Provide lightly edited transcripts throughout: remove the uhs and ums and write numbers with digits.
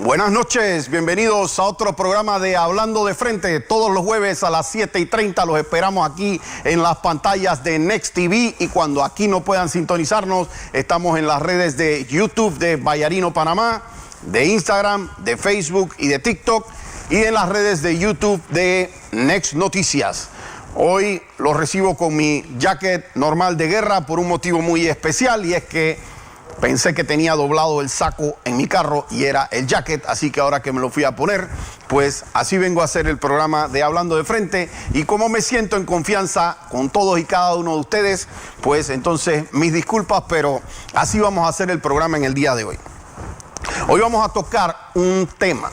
Buenas noches, bienvenidos a otro programa de Hablando de Frente. Todos los jueves a las 7:30 los esperamos aquí en las pantallas de Next TV, y cuando aquí no puedan sintonizarnos, estamos en las redes de YouTube de Vallarino Panamá, de Instagram, de Facebook y de TikTok, y en las redes de YouTube de Next Noticias. Hoy los recibo con mi jacket normal de guerra por un motivo muy especial, y es que pensé que tenía doblado el saco en mi carro y era el jacket, así que ahora que me lo fui a poner, pues así vengo a hacer el programa de Hablando de Frente. Y como me siento en confianza con todos y cada uno de ustedes, pues entonces mis disculpas, pero así vamos a hacer el programa en el día de hoy. Hoy vamos a tocar un tema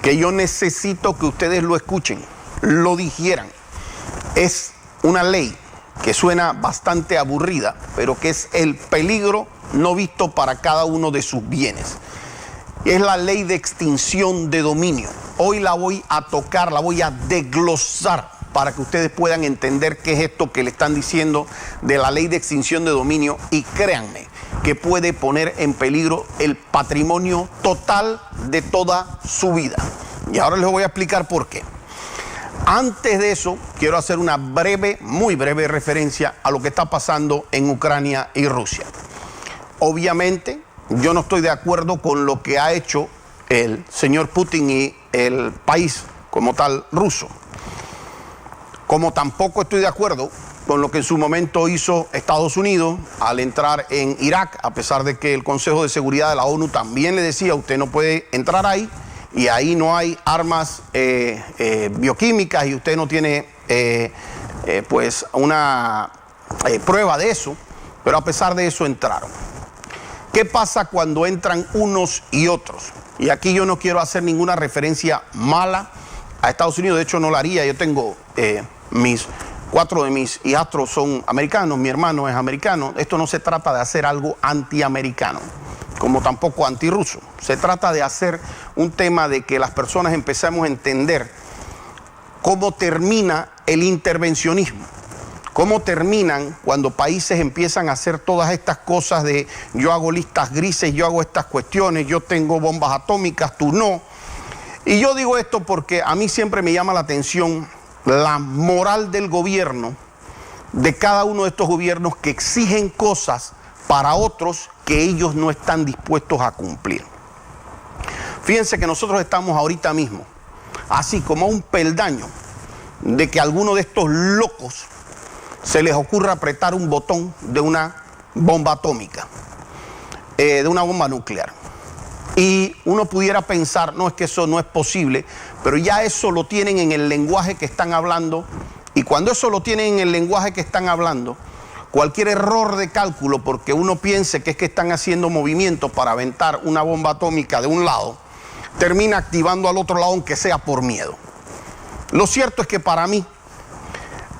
que yo necesito que ustedes lo escuchen, lo digieran. Es una ley que suena bastante aburrida, pero que es el peligro no visto para cada uno de sus bienes. Es la ley de extinción de dominio. Hoy la voy a tocar, la voy a desglosar para que ustedes puedan entender qué es esto que le están diciendo de la ley de extinción de dominio, y créanme que puede poner en peligro el patrimonio total de toda su vida. Y ahora les voy a explicar por qué. Antes de eso, quiero hacer una breve, muy breve referencia a lo que está pasando en Ucrania y Rusia. Obviamente, yo no estoy de acuerdo con lo que ha hecho el señor Putin y el país como tal ruso. Como tampoco estoy de acuerdo con lo que en su momento hizo Estados Unidos al entrar en Irak, a pesar de que el Consejo de Seguridad de la ONU también le decía: usted no puede entrar ahí, y ahí no hay armas bioquímicas, y usted no tiene pues una prueba de eso, pero a pesar de eso entraron. ¿Qué pasa cuando entran unos y otros? Y aquí yo no quiero hacer ninguna referencia mala a Estados Unidos, de hecho no la haría. Yo tengo cuatro de mis hijastros son americanos, mi hermano es americano. Esto no se trata de hacer algo antiamericano, como tampoco antirruso. Se trata de hacer un tema de que las personas empecemos a entender cómo termina el intervencionismo. Cómo terminan cuando países empiezan a hacer todas estas cosas de yo hago listas grises, yo hago estas cuestiones, yo tengo bombas atómicas, tú no. Y yo digo esto porque a mí siempre me llama la atención la moral del gobierno, de cada uno de estos gobiernos que exigen cosas para otros que ellos no están dispuestos a cumplir. Fíjense que nosotros estamos ahorita mismo, así como a un peldaño de que a alguno de estos locos se les ocurra apretar un botón de una bomba atómica, de una bomba nuclear. Y uno pudiera pensar, no, es que eso no es posible, pero ya eso lo tienen en el lenguaje que están hablando, y cuando eso lo tienen en el lenguaje que están hablando, cualquier error de cálculo, porque uno piense que es que están haciendo movimientos para aventar una bomba atómica de un lado, termina activando al otro lado, aunque sea por miedo. Lo cierto es que para mí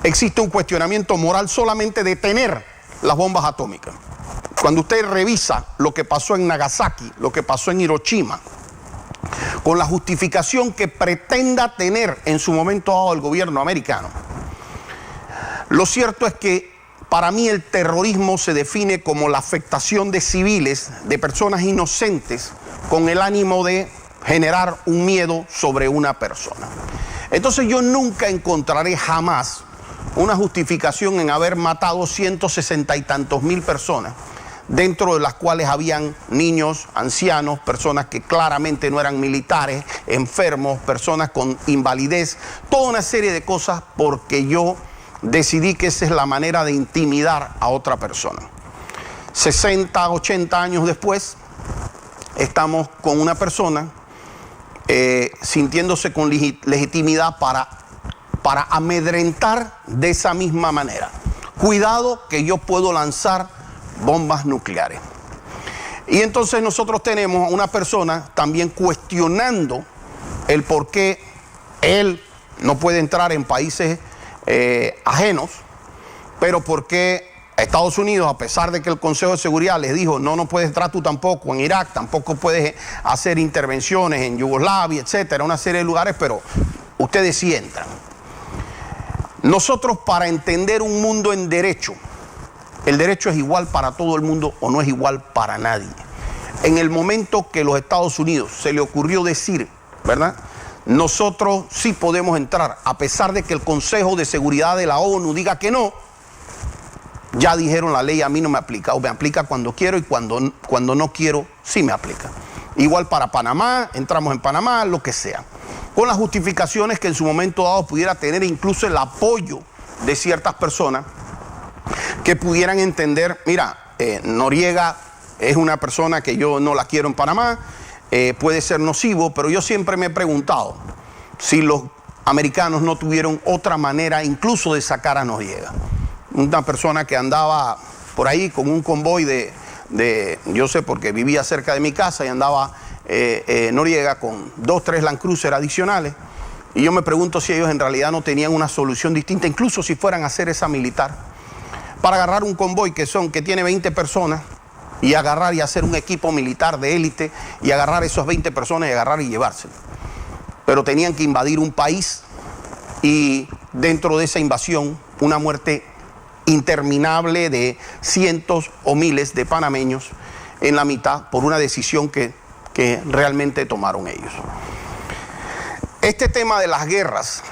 existe un cuestionamiento moral solamente de tener las bombas atómicas. Cuando usted revisa lo que pasó en Nagasaki, lo que pasó en Hiroshima, con la justificación que pretenda tener en su momento dado el gobierno americano, lo cierto es que para mí el terrorismo se define como la afectación de civiles, de personas inocentes, con el ánimo de generar un miedo sobre una persona. Entonces yo nunca encontraré jamás una justificación en haber matado 160 y tantos mil personas, dentro de las cuales habían niños, ancianos, personas que claramente no eran militares, enfermos, personas con invalidez, toda una serie de cosas, porque yo decidí que esa es la manera de intimidar a otra persona. 60, 80 años después, estamos con una persona sintiéndose con legitimidad para amedrentar de esa misma manera. Cuidado que yo puedo lanzar bombas nucleares. Y entonces nosotros tenemos a una persona también cuestionando el por qué él no puede entrar en países ajenos, pero por qué Estados Unidos, a pesar de que el Consejo de Seguridad les dijo no puedes entrar tú tampoco en Irak, tampoco puedes hacer intervenciones en Yugoslavia, etcétera, una serie de lugares, pero ustedes sí entran. Nosotros, para entender un mundo en derecho, el derecho es igual para todo el mundo o no es igual para nadie. en el momento que los Estados Unidos se le ocurrió decir, ¿verdad?, nosotros sí podemos entrar, a pesar de que el Consejo de Seguridad de la ONU diga que no, ya dijeron la ley a mí no me aplica, o me aplica cuando quiero y cuando no quiero sí me aplica. Igual para Panamá, entramos en Panamá, lo que sea. Con las justificaciones que en su momento dado pudiera tener incluso el apoyo de ciertas personas que pudieran entender, mira, Noriega es una persona que yo no la quiero en Panamá, puede ser nocivo, pero yo siempre me he preguntado si los americanos no tuvieron otra manera incluso de sacar a Noriega. Una persona que andaba por ahí con un convoy yo sé porque vivía cerca de mi casa y andaba Noriega con 2, 3 Land Cruiser adicionales, y yo me pregunto si ellos en realidad no tenían una solución distinta, incluso si fueran a hacer esa militar, para agarrar un convoy que tiene 20 personas, y agarrar y hacer un equipo militar de élite y agarrar esos 20 personas y agarrar y llevárselo. Pero tenían que invadir un país y dentro de esa invasión una muerte interminable de cientos o miles de panameños en la mitad por una decisión que realmente tomaron ellos. Este tema de las guerras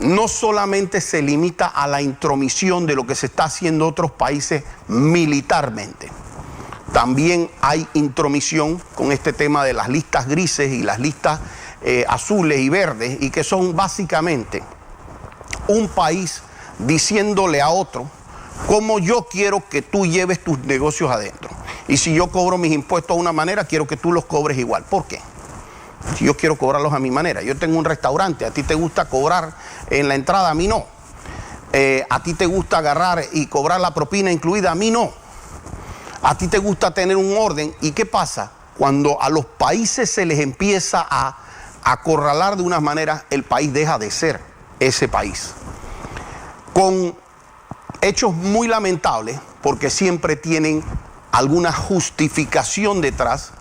no solamente se limita a la intromisión de lo que se está haciendo en otros países militarmente. También hay intromisión con este tema de las listas grises y las listas azules y verdes, y que son básicamente un país diciéndole a otro cómo yo quiero que tú lleves tus negocios adentro. Y si yo cobro mis impuestos de una manera, quiero que tú los cobres igual. ¿Por qué? Si yo quiero cobrarlos a mi manera. Yo tengo un restaurante, a ti te gusta cobrar en la entrada, a mí no. A ti te gusta agarrar y cobrar la propina incluida, a mí no. A ti te gusta tener un orden. ¿Y qué pasa? Cuando a los países se les empieza a acorralar de unas maneras, el país deja de ser ese país. Con hechos muy lamentables, porque siempre tienen alguna justificación detrás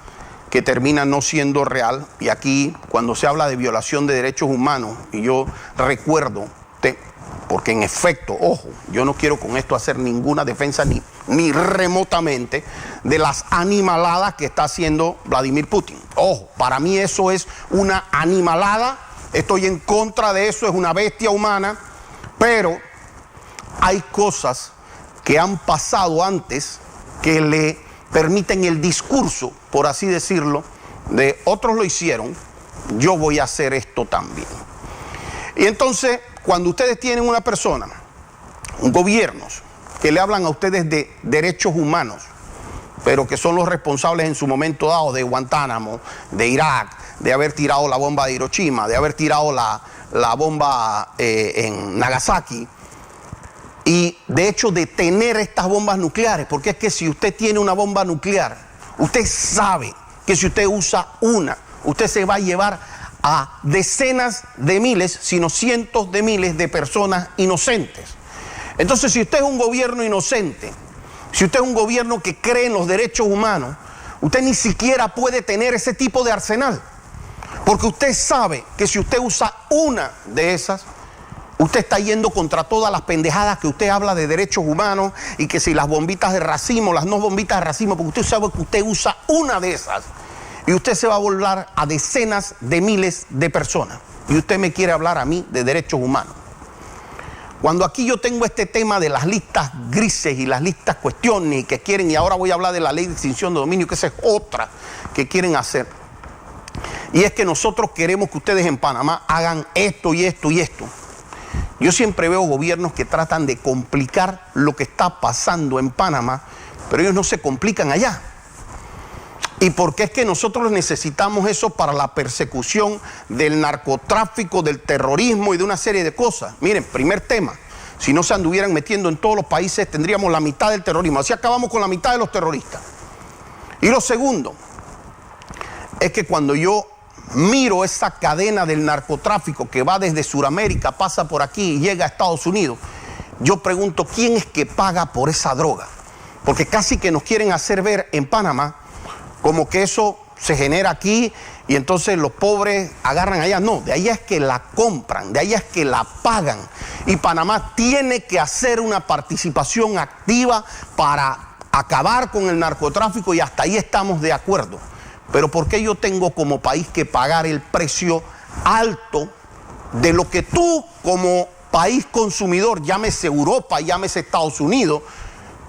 que termina no siendo real. Y aquí, cuando se habla de violación de derechos humanos, y yo recuerdo, porque en efecto, ojo, yo no quiero con esto hacer ninguna defensa ni remotamente de las animaladas que está haciendo Vladimir Putin. Ojo, para mí eso es una animalada, estoy en contra de eso, es una bestia humana, pero hay cosas que han pasado antes que le permiten el discurso, por así decirlo, de otros lo hicieron, yo voy a hacer esto también. Y entonces, cuando ustedes tienen una persona, un gobierno, que le hablan a ustedes de derechos humanos, pero que son los responsables en su momento dado de Guantánamo, de Irak, de haber tirado la bomba de Hiroshima, de haber tirado la bomba en Nagasaki, y de hecho de tener estas bombas nucleares, porque es que si usted tiene una bomba nuclear, usted sabe que si usted usa una, usted se va a llevar a decenas de miles, sino cientos de miles de personas inocentes. Entonces, si usted es un gobierno inocente, si usted es un gobierno que cree en los derechos humanos, usted ni siquiera puede tener ese tipo de arsenal, porque usted sabe que si usted usa una de esas, usted está yendo contra todas las pendejadas que usted habla de derechos humanos, y que si las bombitas de racimo, las no bombitas de racimo, porque usted sabe que usted usa una de esas y usted se va a volar a decenas de miles de personas. Y usted me quiere hablar a mí de derechos humanos. Cuando aquí yo tengo este tema de las listas grises y las listas cuestiones que quieren, y ahora voy a hablar de la ley de extinción de dominio, que esa es otra que quieren hacer. Y es que nosotros queremos que ustedes en Panamá hagan esto y esto y esto. Yo siempre veo gobiernos que tratan de complicar lo que está pasando en Panamá, pero ellos no se complican allá. ¿Y por qué es que nosotros necesitamos eso para la persecución del narcotráfico, del terrorismo y de una serie de cosas? Miren, primer tema, si no se anduvieran metiendo en todos los países, tendríamos la mitad del terrorismo. Así acabamos con la mitad de los terroristas. Y lo segundo, es que cuando yo miro esa cadena del narcotráfico que va desde Sudamérica, pasa por aquí y llega a Estados Unidos, yo pregunto, ¿quién es que paga por esa droga? Porque casi que nos quieren hacer ver en Panamá como que eso se genera aquí y entonces los pobres agarran allá. No, de allá es que la compran, de allá es que la pagan. Y Panamá tiene que hacer una participación activa para acabar con el narcotráfico y hasta ahí estamos de acuerdo. Pero ¿por qué yo tengo como país que pagar el precio alto de lo que tú como país consumidor, llámese Europa, llámese Estados Unidos,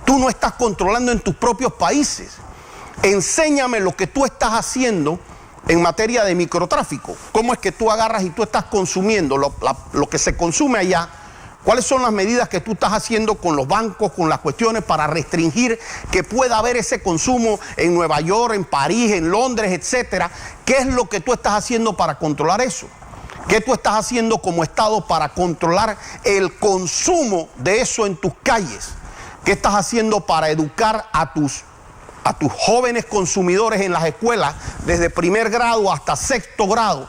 tú no estás controlando en tus propios países? Enséñame lo que tú estás haciendo en materia de microtráfico. ¿Cómo es que tú agarras y tú estás consumiendo lo que se consume allá? ¿Cuáles son las medidas que tú estás haciendo con los bancos, con las cuestiones para restringir que pueda haber ese consumo en Nueva York, en París, en Londres, etcétera? ¿Qué es lo que tú estás haciendo para controlar eso? ¿Qué tú estás haciendo como Estado para controlar el consumo de eso en tus calles? ¿Qué estás haciendo para educar a tus jóvenes consumidores en las escuelas desde primer grado hasta sexto grado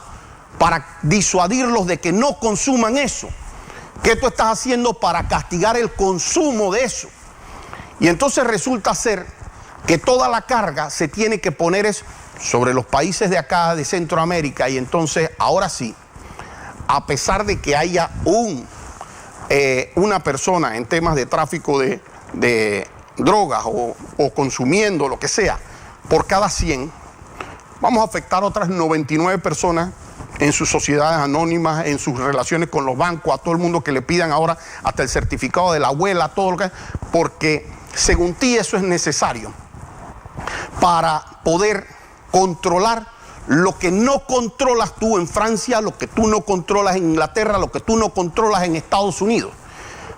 para disuadirlos de que no consuman eso? ¿Qué tú estás haciendo para castigar el consumo de eso? Y entonces resulta ser que toda la carga se tiene que poner sobre los países de acá, de Centroamérica, y entonces ahora sí, a pesar de que haya una persona en temas de tráfico de drogas o consumiendo lo que sea, por cada 100, vamos a afectar a otras 99 personas en sus sociedades anónimas, en sus relaciones con los bancos, a todo el mundo que le pidan ahora hasta el certificado de la abuela, todo lo que... Porque según ti eso es necesario para poder controlar lo que no controlas tú en Francia, lo que tú no controlas en Inglaterra, lo que tú no controlas en Estados Unidos.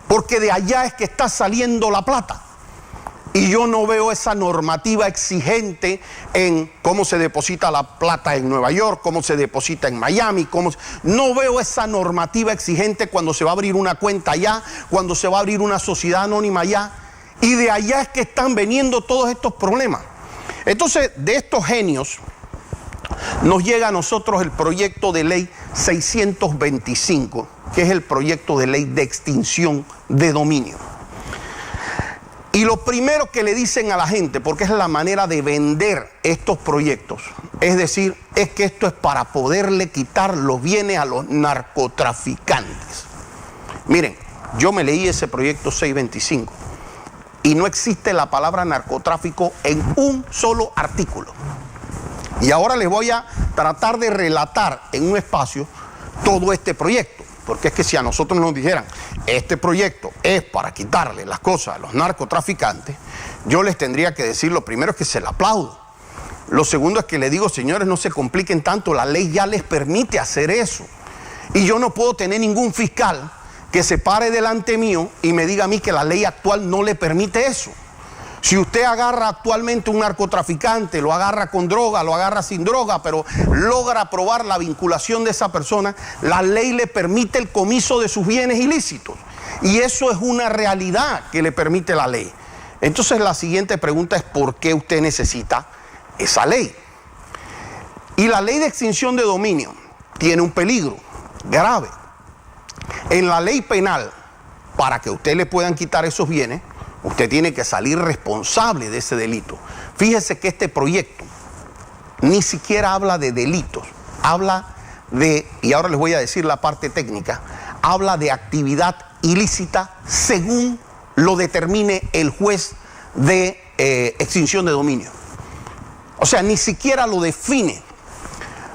Porque de allá es que está saliendo la plata. Y yo no veo esa normativa exigente en cómo se deposita la plata en Nueva York, cómo se deposita en Miami, no veo esa normativa exigente cuando se va a abrir una cuenta allá, cuando se va a abrir una sociedad anónima allá. Y de allá es que están veniendo todos estos problemas. Entonces, de estos genios, nos llega a nosotros el proyecto de ley 625, que es el proyecto de ley de extinción de dominio. Y lo primero que le dicen a la gente, porque es la manera de vender estos proyectos, es decir, es que esto es para poderle quitar los bienes a los narcotraficantes. Miren, yo me leí ese proyecto 625 y no existe la palabra narcotráfico en un solo artículo. Y ahora les voy a tratar de relatar en un espacio todo este proyecto. Porque es que si a nosotros nos dijeran, este proyecto es para quitarle las cosas a los narcotraficantes, yo les tendría que decir, lo primero es que se la aplaudo. Lo segundo es que les digo, señores, no se compliquen tanto, la ley ya les permite hacer eso. Y yo no puedo tener ningún fiscal que se pare delante mío y me diga a mí que la ley actual no le permite eso. Si usted agarra actualmente un narcotraficante, lo agarra con droga, lo agarra sin droga, pero logra probar la vinculación de esa persona, la ley le permite el comiso de sus bienes ilícitos. Y eso es una realidad que le permite la ley. Entonces la siguiente pregunta es, ¿por qué usted necesita esa ley? Y la ley de extinción de dominio tiene un peligro grave. En la ley penal, para que usted le puedan quitar esos bienes, usted tiene que salir responsable de ese delito. Fíjese que este proyecto ni siquiera habla de delitos, habla de, y ahora les voy a decir la parte técnica, habla de actividad ilícita según lo determine el juez de extinción de dominio. O sea, ni siquiera lo define,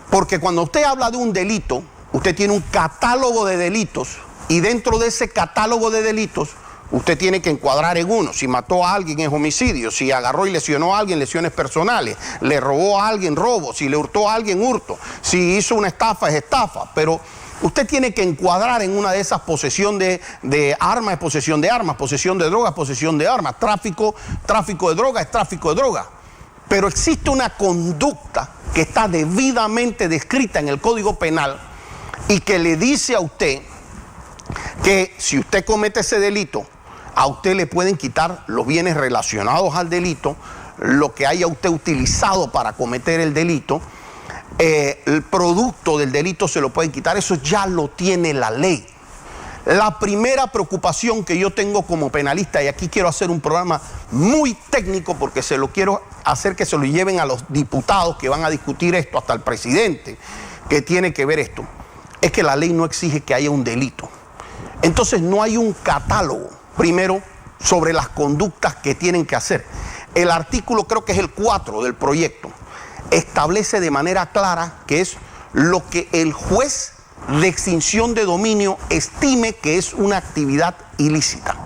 porque cuando usted habla de un delito, usted tiene un catálogo de delitos y dentro de ese catálogo de delitos usted tiene que encuadrar en uno. Si mató a alguien es homicidio, si agarró y lesionó a alguien, lesiones personales, le robó a alguien, robo, si le hurtó a alguien, hurto, si hizo una estafa es estafa, pero usted tiene que encuadrar en una de esas: posesión de armas es posesión de armas, posesión de drogas, posesión de armas, tráfico de drogas es tráfico de drogas. Pero existe una conducta que está debidamente descrita en el Código Penal y que le dice a usted que si usted comete ese delito, a usted le pueden quitar los bienes relacionados al delito, lo que haya usted utilizado para cometer el delito, el producto del delito se lo pueden quitar. Eso ya lo tiene la ley. La primera preocupación que yo tengo como penalista, y aquí quiero hacer un programa muy técnico porque se lo quiero hacer que se lo lleven a los diputados que van a discutir esto, hasta el presidente, que tiene que ver esto, es que la ley no exige que haya un delito. Entonces no hay un catálogo, primero, sobre las conductas que tienen que hacer. el artículo, creo que es el 4 del proyecto, establece de manera clara que es lo que el juez de extinción de dominio estime que es una actividad ilícita.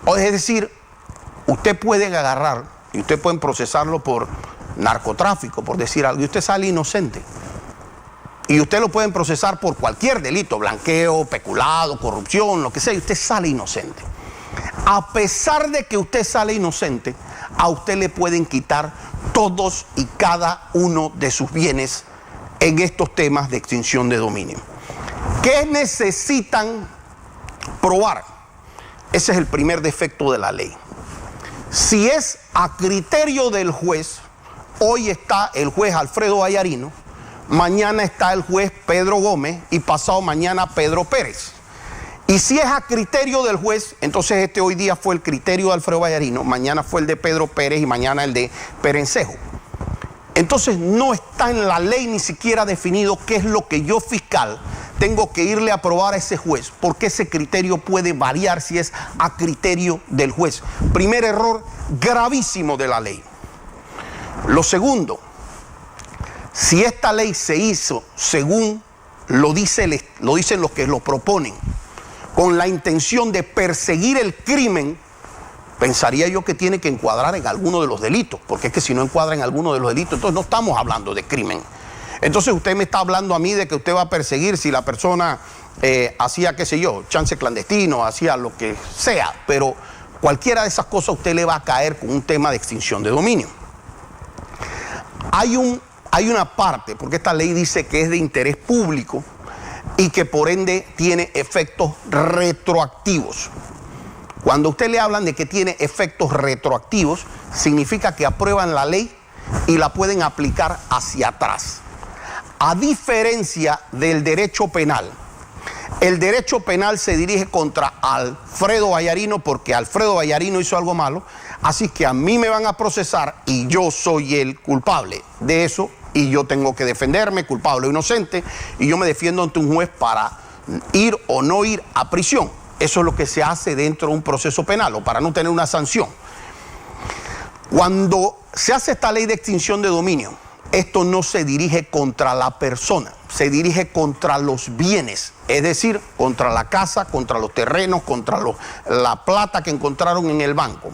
Es decir, usted puede agarrar y usted pueden procesarlo por narcotráfico, por decir algo, y usted sale inocente. Y usted lo pueden procesar por cualquier delito, blanqueo, peculado, corrupción, lo que sea, y usted sale inocente. A pesar de que usted sale inocente, a usted le pueden quitar todos y cada uno de sus bienes en estos temas de extinción de dominio. ¿Qué necesitan probar? Ese es el primer defecto de la ley. Si es a criterio del juez, hoy está el juez Alfredo Vallarino, mañana está el juez Pedro Gómez y pasado mañana Pedro Pérez. Y si es a criterio del juez, entonces hoy día fue el criterio de Alfredo Vallarino, mañana fue el de Pedro Pérez y mañana el de Perencejo. Entonces no está en la ley ni siquiera definido qué es lo que yo, fiscal, tengo que irle a probar a ese juez, porque ese criterio puede variar si es a criterio del juez. Primer error gravísimo de la ley. Lo segundo, si esta ley se hizo según lo dicen los que lo proponen, con la intención de perseguir el crimen, pensaría yo que tiene que encuadrar en alguno de los delitos, porque es que si no encuadra en alguno de los delitos, entonces no estamos hablando de crimen. Entonces usted me está hablando a mí de que usted va a perseguir si la persona hacía, qué sé yo, chance clandestino, hacía lo que sea, pero cualquiera de esas cosas usted le va a caer con un tema de extinción de dominio. Hay una parte, porque esta ley dice que es de interés público y que por ende tiene efectos retroactivos. Cuando a usted le hablan de que tiene efectos retroactivos, significa que aprueban la ley y la pueden aplicar hacia atrás. A diferencia del derecho penal, el derecho penal se dirige contra Alfredo Vallarino porque Alfredo Vallarino hizo algo malo, así que a mí me van a procesar y yo soy el culpable de eso y yo tengo que defenderme, culpable o inocente, y yo me defiendo ante un juez para ir o no ir a prisión. Eso es lo que se hace dentro de un proceso penal o para no tener una sanción. Cuando se hace esta ley de extinción de dominio, esto no se dirige contra la persona, se dirige contra los bienes, es decir, contra la casa, contra los terrenos, contra la plata que encontraron en el banco.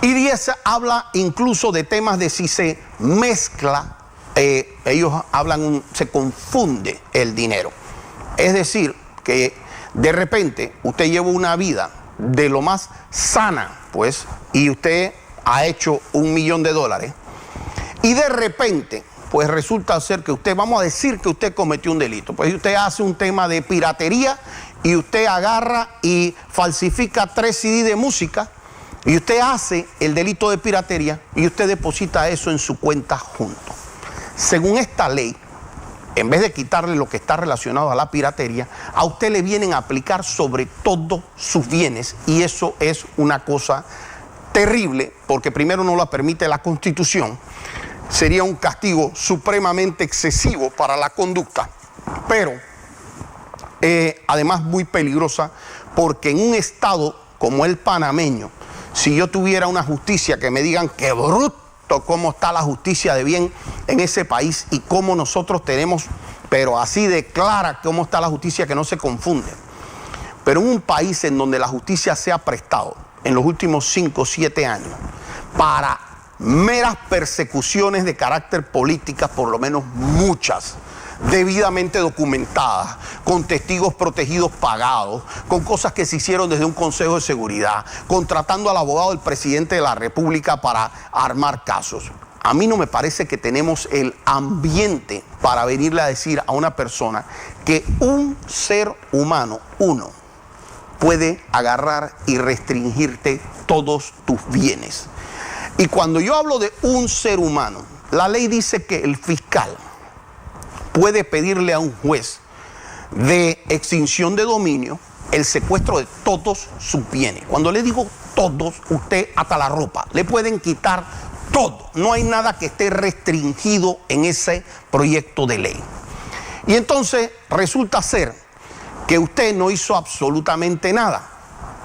Y 10 habla incluso de temas de si se mezcla, ellos hablan, se confunde el dinero. Es decir, que de repente usted lleva una vida de lo más sana, pues, y usted ha hecho $1.000.000, y de repente, pues resulta ser que usted, vamos a decir que usted cometió un delito, pues usted hace un tema de piratería y usted agarra y falsifica 3 CD de música y usted hace el delito de piratería y usted deposita eso en su cuenta junto. Según esta ley, en vez de quitarle lo que está relacionado a la piratería, a usted le vienen a aplicar sobre todos sus bienes, y eso es una cosa terrible porque primero no la permite la Constitución. Sería un castigo supremamente excesivo para la conducta, pero además muy peligrosa, porque en un estado como el panameño, si yo tuviera una justicia que me digan qué bruto cómo está la justicia de bien en ese país y cómo nosotros tenemos, pero así de clara cómo está la justicia que no se confunde. Pero en un país en donde la justicia se ha prestado en los últimos 5 o 7 años para meras persecuciones de carácter política, por lo menos muchas, debidamente documentadas, con testigos protegidos pagados, con cosas que se hicieron desde un Consejo de Seguridad, contratando al abogado del presidente de la República para armar casos. A mí no me parece que tenemos el ambiente para venirle a decir a una persona que un ser humano, uno, puede agarrar y restringirte todos tus bienes. Y cuando yo hablo de un ser humano, la ley dice que el fiscal puede pedirle a un juez de extinción de dominio el secuestro de todos sus bienes. Cuando le digo todos, usted hasta la ropa, le pueden quitar todo. No hay nada que esté restringido en ese proyecto de ley. Y entonces resulta ser que usted no hizo absolutamente nada,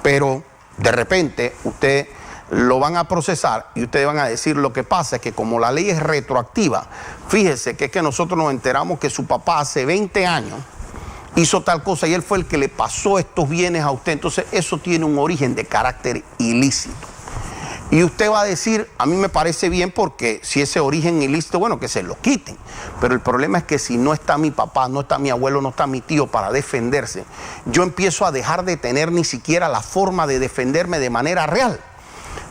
pero de repente usted lo van a procesar y ustedes van a decir, lo que pasa es que como la ley es retroactiva, fíjese que es que nosotros nos enteramos que su papá hace 20 años hizo tal cosa y él fue el que le pasó estos bienes a usted, entonces eso tiene un origen de carácter ilícito. Y usted va a decir, a mí me parece bien porque si ese origen ilícito, bueno, que se lo quiten. Pero el problema es que si no está mi papá, no está mi abuelo, no está mi tío para defenderse, yo empiezo a dejar de tener ni siquiera la forma de defenderme de manera real.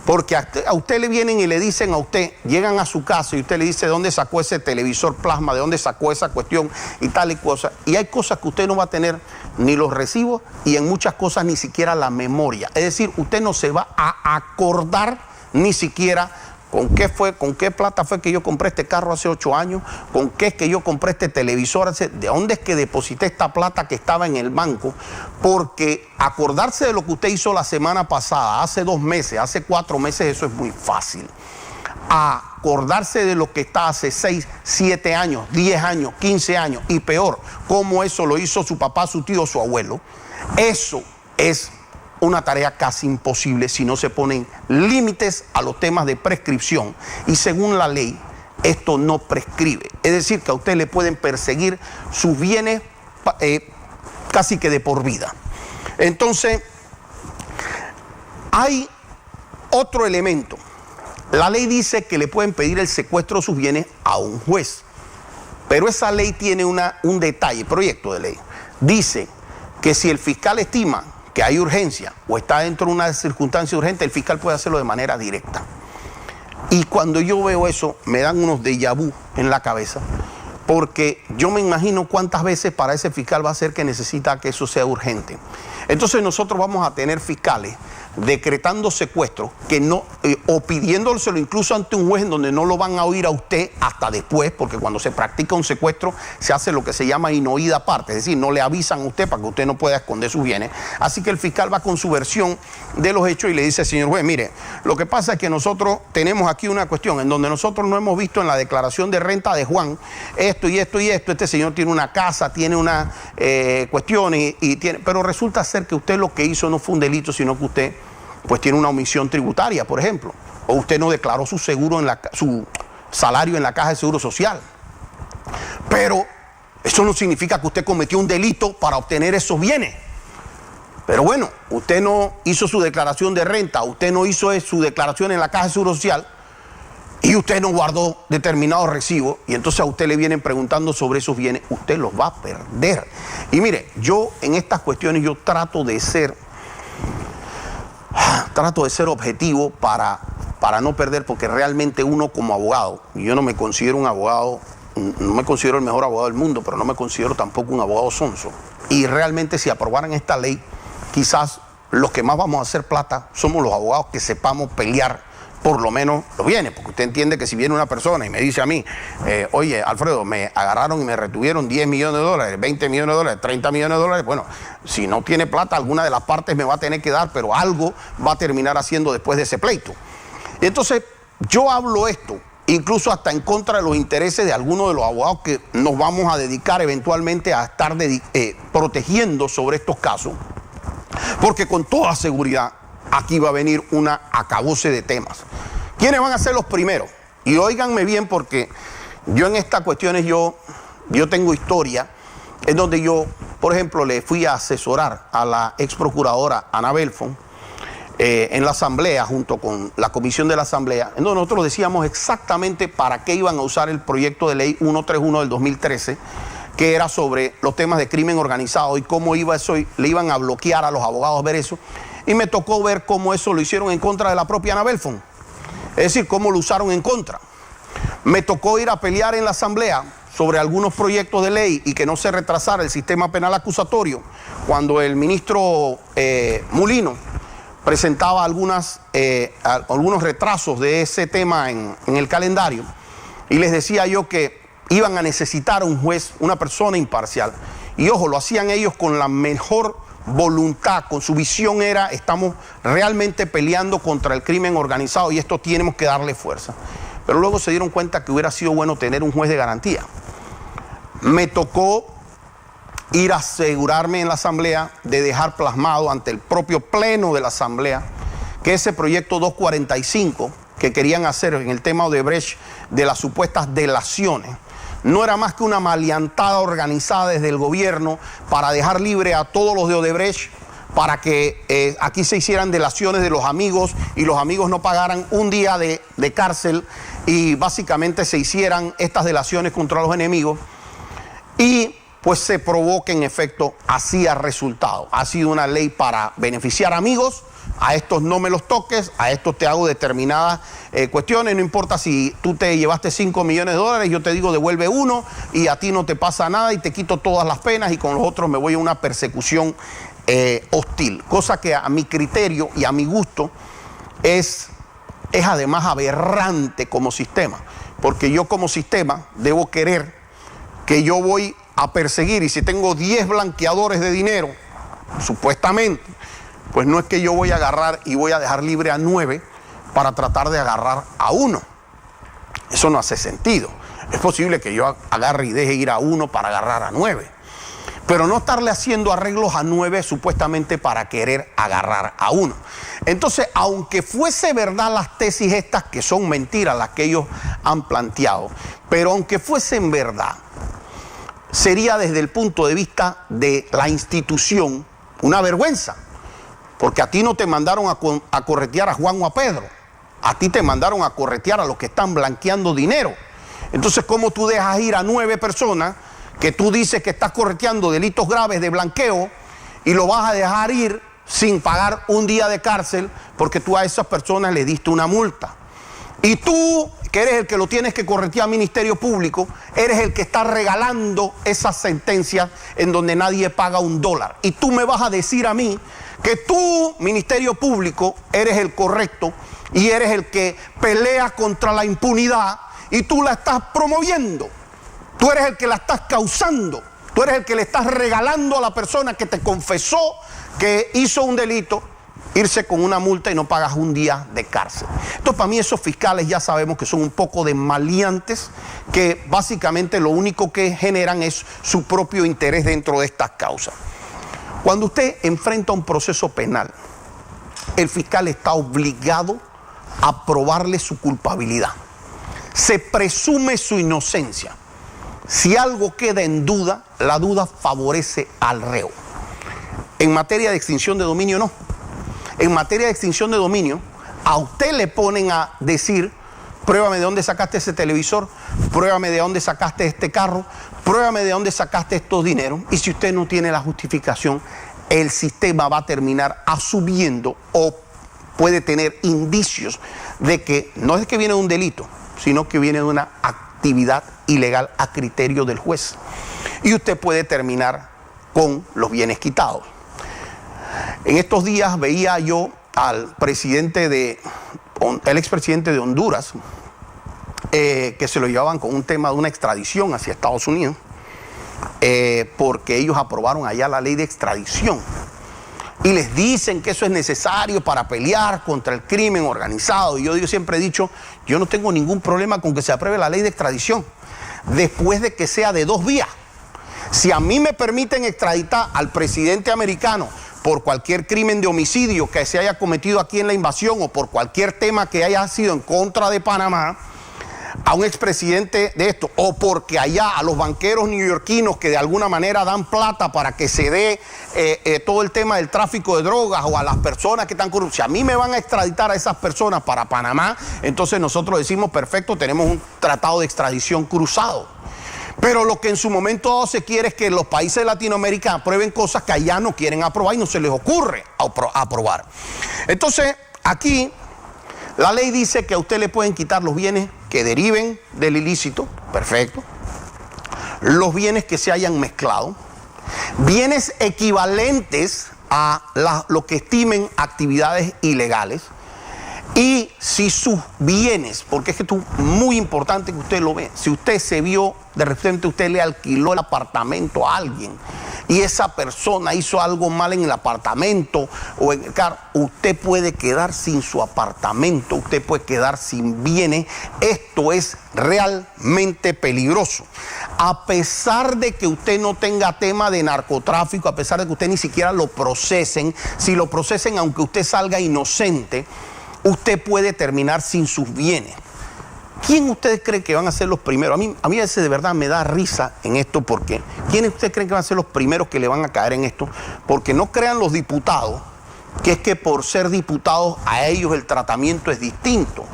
Porque a usted le vienen y le dicen a usted, llegan a su casa y usted le dice de dónde sacó ese televisor plasma, de dónde sacó esa cuestión y tal y cosa. Y hay cosas que usted no va a tener ni los recibos y en muchas cosas ni siquiera la memoria. Es decir, usted no se va a acordar ni siquiera con qué plata fue que yo compré este carro hace 8 años, con qué es que yo compré este televisor, de dónde es que deposité esta plata que estaba en el banco, porque acordarse de lo que usted hizo la semana pasada, hace 2 meses, hace 4 meses, eso es muy fácil. Acordarse de lo que está hace 6, 7 años, 10 años, 15 años y peor, cómo eso lo hizo su papá, su tío, su abuelo, eso es una tarea casi imposible si no se ponen límites a los temas de prescripción. Y según la ley, esto no prescribe. Es decir, que a usted le pueden perseguir sus bienes casi que de por vida. Entonces, hay otro elemento. La ley dice que le pueden pedir el secuestro de sus bienes a un juez. Pero esa ley tiene un detalle, proyecto de ley. Dice que si el fiscal estima que hay urgencia o está dentro de una circunstancia urgente, el fiscal puede hacerlo de manera directa. Y cuando yo veo eso, me dan unos déjà vu en la cabeza, porque yo me imagino cuántas veces para ese fiscal va a ser que necesita que eso sea urgente. Entonces nosotros vamos a tener fiscales decretando secuestros que no, o pidiéndoselo incluso ante un juez en donde no lo van a oír a usted hasta después, porque cuando se practica un secuestro se hace lo que se llama inoída parte, es decir, no le avisan a usted para que usted no pueda esconder sus bienes. Así que el fiscal va con su versión de los hechos y le dice, señor juez, mire, lo que pasa es que nosotros tenemos aquí una cuestión en donde nosotros no hemos visto en la declaración de renta de Juan esto y esto y esto, este señor tiene una casa, tiene una cuestión y tiene, pero resulta ser que usted lo que hizo no fue un delito, sino que usted pues tiene una omisión tributaria, por ejemplo, o usted no declaró su seguro su salario en la caja de seguro social. Pero eso no significa que usted cometió un delito para obtener esos bienes. Pero bueno, usted no hizo su declaración de renta, usted no hizo su declaración en la caja de seguro social y usted no guardó determinados recibos y entonces a usted le vienen preguntando sobre esos bienes, usted los va a perder. Y mire, yo en estas cuestiones yo trato de ser objetivo para no perder, porque realmente uno como abogado, yo no me considero un abogado, no me considero el mejor abogado del mundo, pero no me considero tampoco un abogado sonso. Y realmente si aprobaran esta ley, quizás los que más vamos a hacer plata somos los abogados que sepamos pelear por lo menos los bienes, porque usted entiende que si viene una persona y me dice a mí, oye, Alfredo, me agarraron y me retuvieron 10 millones de dólares, 20 millones de dólares, 30 millones de dólares, bueno, si no tiene plata, alguna de las partes me va a tener que dar, pero algo va a terminar haciendo después de ese pleito. Y entonces, yo hablo esto, incluso hasta en contra de los intereses de algunos de los abogados que nos vamos a dedicar eventualmente a estar protegiendo sobre estos casos, porque con toda seguridad, aquí va a venir una acabose de temas. ¿Quiénes van a ser los primeros? Y óiganme bien, porque yo en estas cuestiones, yo tengo historia, en donde yo, por ejemplo, le fui a asesorar a la ex procuradora Ana Belfon en la asamblea, junto con la comisión de la asamblea, en donde nosotros decíamos exactamente para qué iban a usar el proyecto de ley 131 del 2013, que era sobre los temas de crimen organizado y cómo iba eso, le iban a bloquear a los abogados ver eso. Y me tocó ver cómo eso lo hicieron en contra de la propia Ana Belfon. Es decir, cómo lo usaron en contra. Me tocó ir a pelear en la asamblea sobre algunos proyectos de ley y que no se retrasara el sistema penal acusatorio, cuando el ministro Mulino presentaba algunos retrasos de ese tema en el calendario. Y les decía yo que iban a necesitar un juez, una persona imparcial. Y ojo, lo hacían ellos con la mejor voluntad, con su visión era, estamos realmente peleando contra el crimen organizado y esto tenemos que darle fuerza. Pero luego se dieron cuenta que hubiera sido bueno tener un juez de garantía. Me tocó ir a asegurarme en la asamblea de dejar plasmado ante el propio pleno de la asamblea que ese proyecto 245 que querían hacer en el tema Odebrecht de las supuestas delaciones no era más que una maleantada organizada desde el gobierno para dejar libre a todos los de Odebrecht, para que aquí se hicieran delaciones de los amigos y los amigos no pagaran un día de cárcel y básicamente se hicieran estas delaciones contra los enemigos. Y pues se probó que en efecto así ha resultado. Ha sido una ley para beneficiar amigos. A estos no me los toques, a estos te hago determinadas cuestiones, no importa si tú te llevaste 5 millones de dólares, yo te digo devuelve uno y a ti no te pasa nada y te quito todas las penas y con los otros me voy a una persecución hostil. Cosa que a mi criterio y a mi gusto es además aberrante como sistema, porque yo como sistema debo querer que yo voy a perseguir y si tengo 10 blanqueadores de dinero, supuestamente, pues no es que yo voy a agarrar y voy a dejar libre a 9 para tratar de agarrar a 1. Eso no hace sentido. Es posible que yo agarre y deje ir a 1 para agarrar a 9. Pero no estarle haciendo arreglos a 9 supuestamente para querer agarrar a 1. Entonces, aunque fuese verdad las tesis estas, que son mentiras las que ellos han planteado, pero aunque fuesen verdad, sería desde el punto de vista de la institución una vergüenza. Porque a ti no te mandaron a corretear a Juan o a Pedro. A ti te mandaron a corretear a los que están blanqueando dinero. Entonces, ¿cómo tú dejas ir a 9 personas que tú dices que estás correteando delitos graves de blanqueo y lo vas a dejar ir sin pagar un día de cárcel porque tú a esas personas le diste una multa? Y tú, que eres el que lo tienes que corretear al Ministerio Público, eres el que está regalando esas sentencias en donde nadie paga $1. Y tú me vas a decir a mí que tú, Ministerio Público, eres el correcto y eres el que pelea contra la impunidad y tú la estás promoviendo. Tú eres el que la estás causando. Tú eres el que le estás regalando a la persona que te confesó que hizo un delito irse con una multa y no pagas un día de cárcel. Entonces, para mí esos fiscales ya sabemos que son un poco de maleantes, que básicamente lo único que generan es su propio interés dentro de estas causas. Cuando usted enfrenta un proceso penal, el fiscal está obligado a probarle su culpabilidad. Se presume su inocencia. Si algo queda en duda, la duda favorece al reo. En materia de extinción de dominio, no. En materia de extinción de dominio, a usted le ponen a decir: pruébame de dónde sacaste ese televisor, pruébame de dónde sacaste este carro, pruébame de dónde sacaste estos dineros. Y si usted no tiene la justificación, el sistema va a terminar asumiendo o puede tener indicios de que no es que viene de un delito, sino que viene de una actividad ilegal a criterio del juez. Y usted puede terminar con los bienes quitados. En estos días veía yo al el expresidente de Honduras, que se lo llevaban con un tema de una extradición hacia Estados Unidos, porque ellos aprobaron allá la ley de extradición. Y les dicen que eso es necesario para pelear contra el crimen organizado. Y yo siempre he dicho, yo no tengo ningún problema con que se apruebe la ley de extradición, después de que sea de 2 vías. Si a mí me permiten extraditar al presidente americano por cualquier crimen de homicidio que se haya cometido aquí en la invasión o por cualquier tema que haya sido en contra de Panamá, a un expresidente de esto, o porque allá a los banqueros neoyorquinos que de alguna manera dan plata para que se dé todo el tema del tráfico de drogas, o a las personas que están corruptas, si a mí me van a extraditar a esas personas para Panamá, entonces nosotros decimos: perfecto, tenemos un tratado de extradición cruzado. Pero lo que en su momento dado se quiere es que los países de Latinoamérica aprueben cosas que allá no quieren aprobar y no se les ocurre aprobar. Entonces, aquí la ley dice que a usted le pueden quitar los bienes que deriven del ilícito, perfecto, los bienes que se hayan mezclado, bienes equivalentes a lo que estimen actividades ilegales, Y si sus bienes, porque es que esto es muy importante que usted lo vea, si usted se vio, de repente usted le alquiló el apartamento a alguien y esa persona hizo algo mal en el apartamento o en el carro, usted puede quedar sin su apartamento, usted puede quedar sin bienes. Esto es realmente peligroso. A pesar de que usted no tenga tema de narcotráfico, a pesar de que usted ni siquiera lo procesen, si lo procesen aunque usted salga inocente, usted puede terminar sin sus bienes. ¿Quién ustedes creen que van a ser los primeros? A mí a veces de verdad me da risa en esto, porque ¿quiénes ustedes creen que van a ser los primeros que le van a caer en esto? Porque no crean los diputados que es que por ser diputados a ellos el tratamiento es distinto.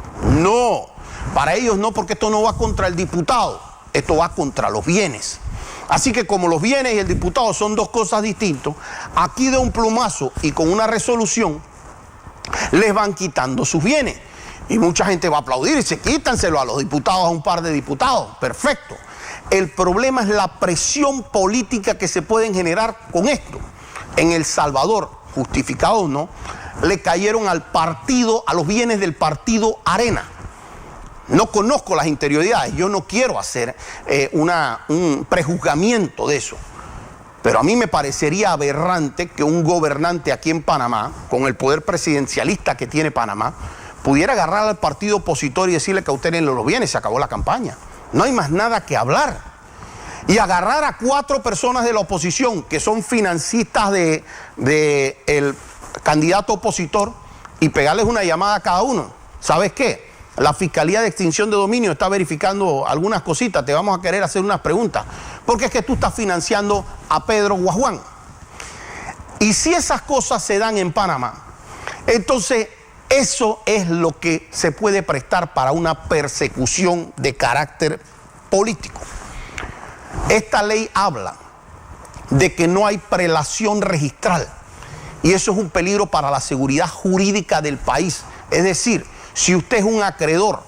No, para ellos no, porque esto no va contra el diputado, esto va contra los bienes. Así que como los bienes y el diputado son dos cosas distintas, aquí de un plumazo y con una resolución les van quitando sus bienes. Y mucha gente va a aplaudir y dice, quítanselo a los diputados, a un par de diputados. Perfecto. El problema es la presión política que se pueden generar con esto. En El Salvador, justificado o no, le cayeron al partido, a los bienes del partido Arena. No conozco las interioridades, yo no quiero hacer un prejuzgamiento de eso. Pero a mí me parecería aberrante que un gobernante aquí en Panamá, con el poder presidencialista que tiene Panamá, pudiera agarrar al partido opositor y decirle que a usted no los viene, se acabó la campaña. No hay más nada que hablar. Y agarrar a 4 personas de la oposición que son financistas de el candidato opositor y pegarles una llamada a cada uno. ¿Sabes qué? La Fiscalía de Extinción de Dominio está verificando algunas cositas, te vamos a querer hacer unas preguntas, porque es que tú estás financiando a Pedro o a Juan. Y si esas cosas se dan en Panamá, entonces eso es lo que se puede prestar para una persecución de carácter político. Esta ley habla de que no hay prelación registral y eso es un peligro para la seguridad jurídica del país. Es decir, si usted es un acreedor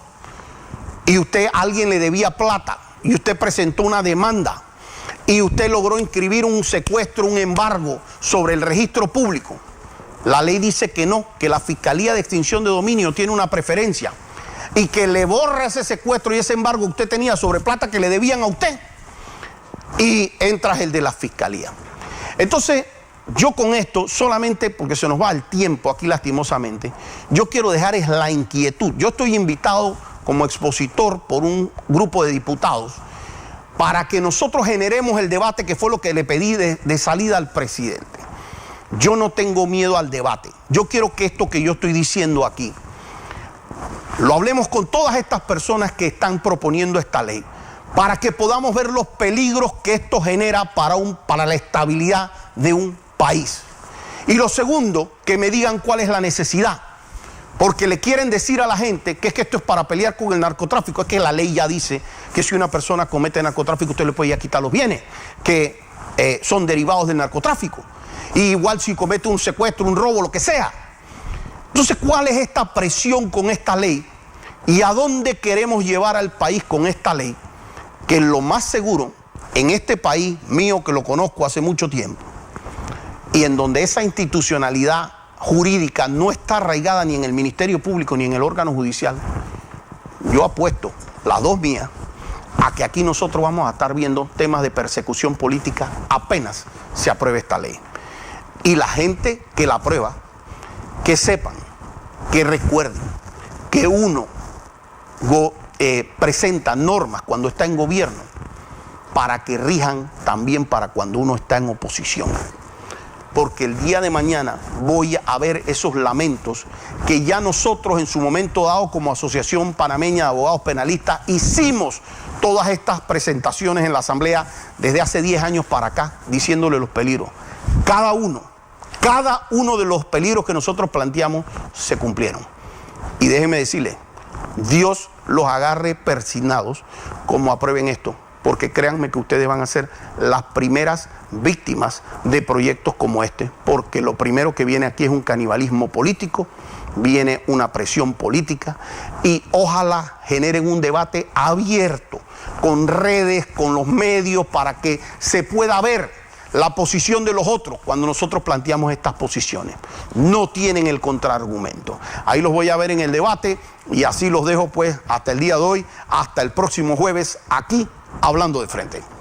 y alguien le debía plata y usted presentó una demanda y usted logró inscribir un secuestro, un embargo sobre el registro público, la ley dice que no, que la Fiscalía de Extinción de Dominio tiene una preferencia y que le borra ese secuestro y ese embargo que usted tenía sobre plata que le debían a usted y entra el de la Fiscalía. Entonces, yo con esto, solamente porque se nos va el tiempo aquí lastimosamente, yo quiero dejar es la inquietud. Yo estoy invitado como expositor por un grupo de diputados para que nosotros generemos el debate, que fue lo que le pedí de salida al presidente. Yo no tengo miedo al debate. Yo quiero que esto que yo estoy diciendo aquí, lo hablemos con todas estas personas que están proponiendo esta ley, para que podamos ver los peligros que esto genera para la estabilidad de un país. Y lo segundo, que me digan cuál es la necesidad, porque le quieren decir a la gente que es que esto es para pelear con el narcotráfico. Es que la ley ya dice que si una persona comete narcotráfico usted le puede ya quitar los bienes que son derivados del narcotráfico, y igual si comete un secuestro, un robo, lo que sea. Entonces, ¿cuál es esta presión con esta ley y a dónde queremos llevar al país con esta ley? Que lo más seguro en este país mío, que lo conozco hace mucho tiempo, y en donde esa institucionalidad jurídica no está arraigada ni en el Ministerio Público ni en el órgano judicial, yo apuesto, las dos mías, a que aquí nosotros vamos a estar viendo temas de persecución política apenas se apruebe esta ley. Y la gente que la aprueba, que sepan, que recuerden que uno presenta normas cuando está en gobierno para que rijan también para cuando uno está en oposición. Porque el día de mañana voy a ver esos lamentos que ya nosotros en su momento dado como Asociación Panameña de Abogados Penalistas hicimos todas estas presentaciones en la Asamblea desde hace 10 años para acá, diciéndole los peligros. Cada uno de los peligros que nosotros planteamos se cumplieron. Y déjenme decirles, Dios los agarre persignados como aprueben esto, porque créanme que ustedes van a ser las primeras víctimas de proyectos como este, porque lo primero que viene aquí es un canibalismo político, viene una presión política, y ojalá generen un debate abierto, con redes, con los medios, para que se pueda ver la posición de los otros cuando nosotros planteamos estas posiciones. No tienen el contraargumento. Ahí los voy a ver en el debate y así los dejo pues hasta el día de hoy, hasta el próximo jueves aquí, Hablando de Frente.